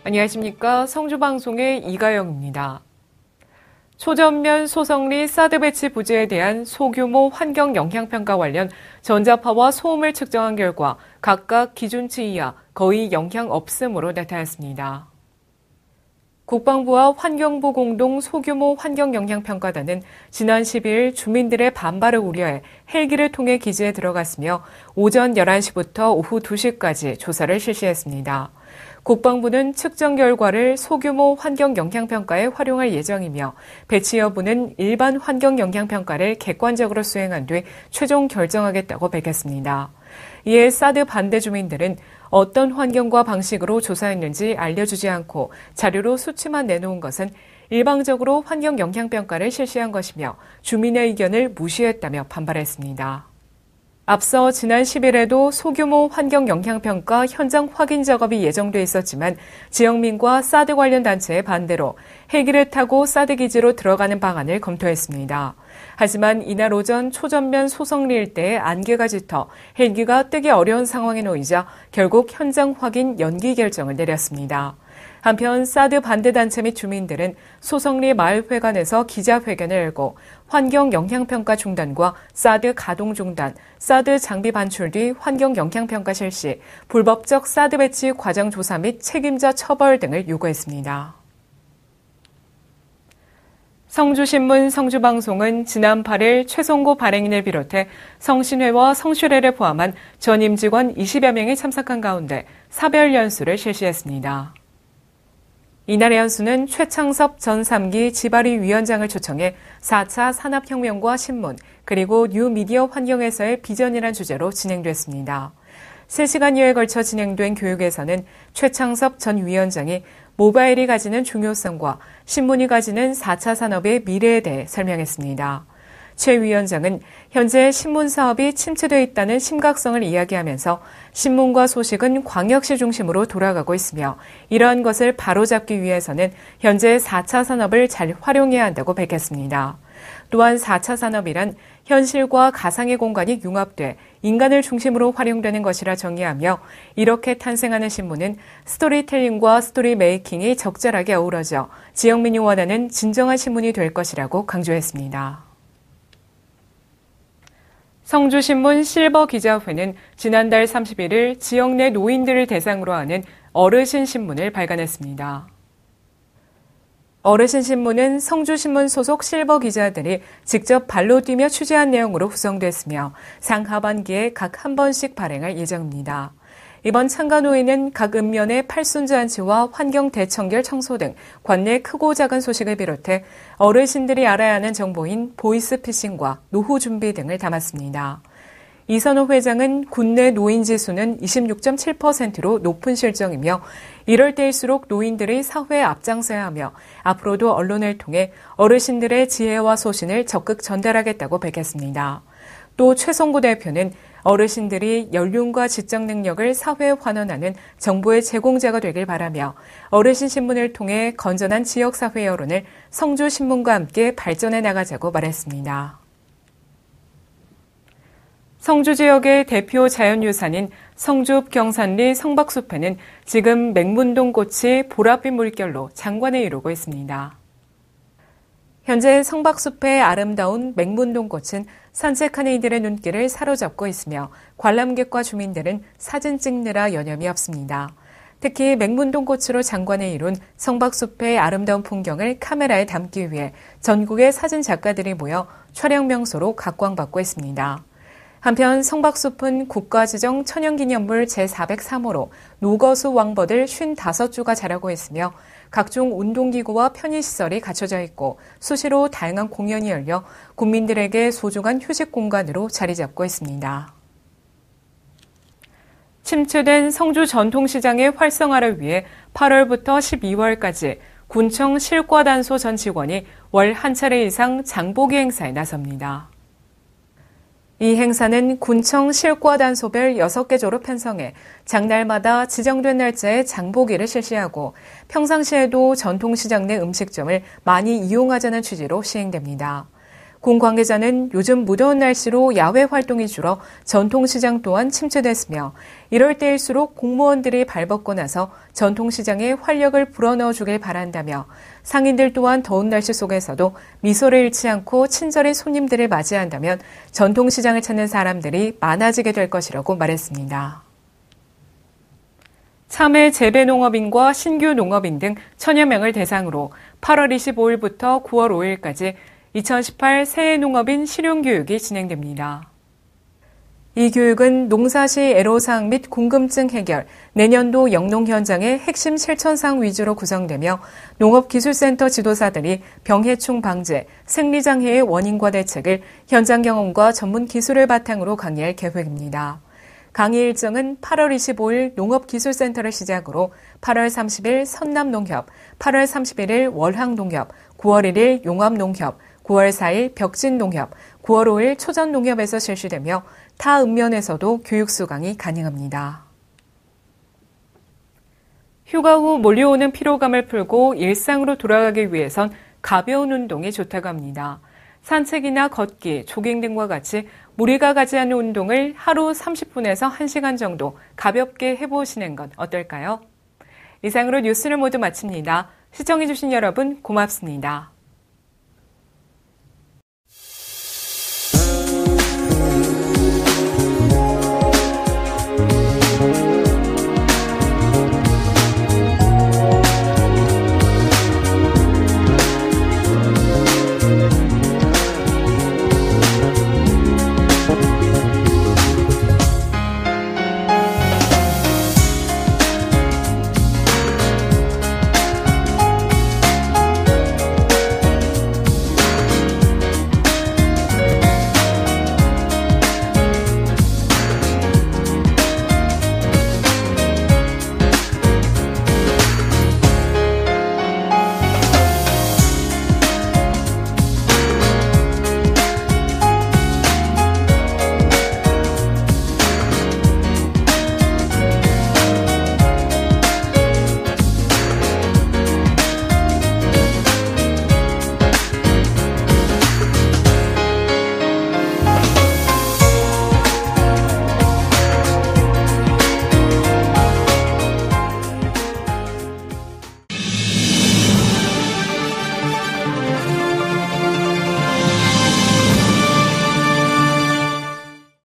안녕하십니까. 성주방송의 이가영입니다. 초전면 소성리 사드 배치 부지에 대한 소규모 환경 영향평가 관련 전자파와 소음을 측정한 결과 각각 기준치 이하 거의 영향 없음으로 나타났습니다. 국방부와 환경부 공동 소규모 환경영향평가단은 지난 12일 주민들의 반발을 우려해 헬기를 통해 기지에 들어갔으며 오전 11시부터 오후 2시까지 조사를 실시했습니다. 국방부는 측정 결과를 소규모 환경영향평가에 활용할 예정이며 배치 여부는 일반 환경영향평가를 객관적으로 수행한 뒤 최종 결정하겠다고 밝혔습니다. 이에 사드 반대 주민들은 어떤 환경과 방식으로 조사했는지 알려주지 않고 자료로 수치만 내놓은 것은 일방적으로 환경영향평가를 실시한 것이며 주민의 의견을 무시했다며 반발했습니다. 앞서 지난 10일에도 소규모 환경영향평가 현장 확인 작업이 예정돼 있었지만 지역민과 사드 관련 단체의 반대로 헬기를 타고 사드 기지로 들어가는 방안을 검토했습니다. 하지만 이날 오전 초전면 소성리 일대에 안개가 짙어 헬기가 뜨기 어려운 상황에 놓이자 결국 현장 확인 연기 결정을 내렸습니다. 한편 사드 반대단체 및 주민들은 소성리 마을회관에서 기자회견을 열고 환경영향평가 중단과 사드 가동 중단, 사드 장비 반출 뒤 환경영향평가 실시, 불법적 사드 배치 과정 조사 및 책임자 처벌 등을 요구했습니다. 성주신문 성주방송은 지난 8일 최성고 발행인을 비롯해 성신회와 성슈례를 포함한 전임 직원 20여 명이 참석한 가운데 사별 연수를 실시했습니다. 이날의 연수는 최창섭 전 3기 지바리 위원장을 초청해 4차 산업혁명과 신문, 그리고 뉴미디어 환경에서의 비전이란 주제로 진행됐습니다. 3시간여에 걸쳐 진행된 교육에서는 최창섭 전 위원장이 모바일이 가지는 중요성과 신문이 가지는 4차 산업의 미래에 대해 설명했습니다. 최 위원장은 현재 신문 사업이 침체되어 있다는 심각성을 이야기하면서 신문과 소식은 광역시 중심으로 돌아가고 있으며 이러한 것을 바로잡기 위해서는 현재 4차 산업을 잘 활용해야 한다고 밝혔습니다. 또한 4차 산업이란 현실과 가상의 공간이 융합돼 인간을 중심으로 활용되는 것이라 정의하며 이렇게 탄생하는 신문은 스토리텔링과 스토리 메이킹이 적절하게 어우러져 지역민이 원하는 진정한 신문이 될 것이라고 강조했습니다. 성주신문 실버기자회는 지난달 31일 지역 내 노인들을 대상으로 하는 어르신 신문을 발간했습니다. 어르신 신문은 성주신문 소속 실버 기자들이 직접 발로 뛰며 취재한 내용으로 구성됐으며 상하반기에 각 한 번씩 발행할 예정입니다. 이번 참가노인은 각 읍면의 팔순잔치와 환경 대청결 청소 등 관내 크고 작은 소식을 비롯해 어르신들이 알아야 하는 정보인 보이스피싱과 노후 준비 등을 담았습니다. 이선호 회장은 국내 노인 지수는 26.7%로 높은 실정이며 이럴 때일수록 노인들이 사회에 앞장서야 하며 앞으로도 언론을 통해 어르신들의 지혜와 소신을 적극 전달하겠다고 밝혔습니다. 또 최성구 대표는 어르신들이 연륜과 직장 능력을 사회에 환원하는 정보의 제공자가 되길 바라며 어르신 신문을 통해 건전한 지역사회 여론을 성주신문과 함께 발전해 나가자고 말했습니다. 성주 지역의 대표 자연유산인 성주 경산리 성박숲에는 지금 맹문동 꽃이 보랏빛 물결로 장관을 이루고 있습니다. 현재 성박숲의 아름다운 맹문동 꽃은 산책하는 이들의 눈길을 사로잡고 있으며 관람객과 주민들은 사진 찍느라 여념이 없습니다. 특히 맹문동 꽃으로 장관을 이룬 성박숲의 아름다운 풍경을 카메라에 담기 위해 전국의 사진 작가들이 모여 촬영 명소로 각광받고 있습니다. 한편 성박숲은 국가지정 천연기념물 제403호로 노거수 왕버들 55주가 자라고 있으며 각종 운동기구와 편의시설이 갖춰져 있고 수시로 다양한 공연이 열려 국민들에게 소중한 휴식 공간으로 자리 잡고 있습니다. 침체된 성주 전통시장의 활성화를 위해 8월부터 12월까지 군청 실과단소 전 직원이 월 한 차례 이상 장보기 행사에 나섭니다. 이 행사는 군청 실과단소별 6개 조로 편성해 장날마다 지정된 날짜에 장보기를 실시하고 평상시에도 전통시장 내 음식점을 많이 이용하자는 취지로 시행됩니다. 공 관계자는 요즘 무더운 날씨로 야외 활동이 줄어 전통시장 또한 침체됐으며 이럴 때일수록 공무원들이 발벗고 나서 전통시장에 활력을 불어넣어 주길 바란다며 상인들 또한 더운 날씨 속에서도 미소를 잃지 않고 친절히 손님들을 맞이한다면 전통시장을 찾는 사람들이 많아지게 될 것이라고 말했습니다. 참외 재배농업인과 신규 농업인 등 천여 명을 대상으로 8월 25일부터 9월 5일까지 2018 새해농업인 실용교육이 진행됩니다. 이 교육은 농사시 애로사항 및 궁금증 해결, 내년도 영농 현장의 핵심 실천사항 위주로 구성되며 농업기술센터 지도사들이 병해충 방제, 생리장애의 원인과 대책을 현장 경험과 전문 기술을 바탕으로 강의할 계획입니다. 강의 일정은 8월 25일 농업기술센터를 시작으로 8월 30일 선남농협, 8월 31일 월항농협, 9월 1일 용암농협, 9월 4일 벽진농협, 9월 5일 초전농협에서 실시되며 타 읍면에서도 교육 수강이 가능합니다. 휴가 후 몰려오는 피로감을 풀고 일상으로 돌아가기 위해선 가벼운 운동이 좋다고 합니다. 산책이나 걷기, 조깅 등과 같이 무리가 가지 않는 운동을 하루 30분에서 1시간 정도 가볍게 해보시는 건 어떨까요? 이상으로 뉴스를 모두 마칩니다. 시청해주신 여러분 고맙습니다.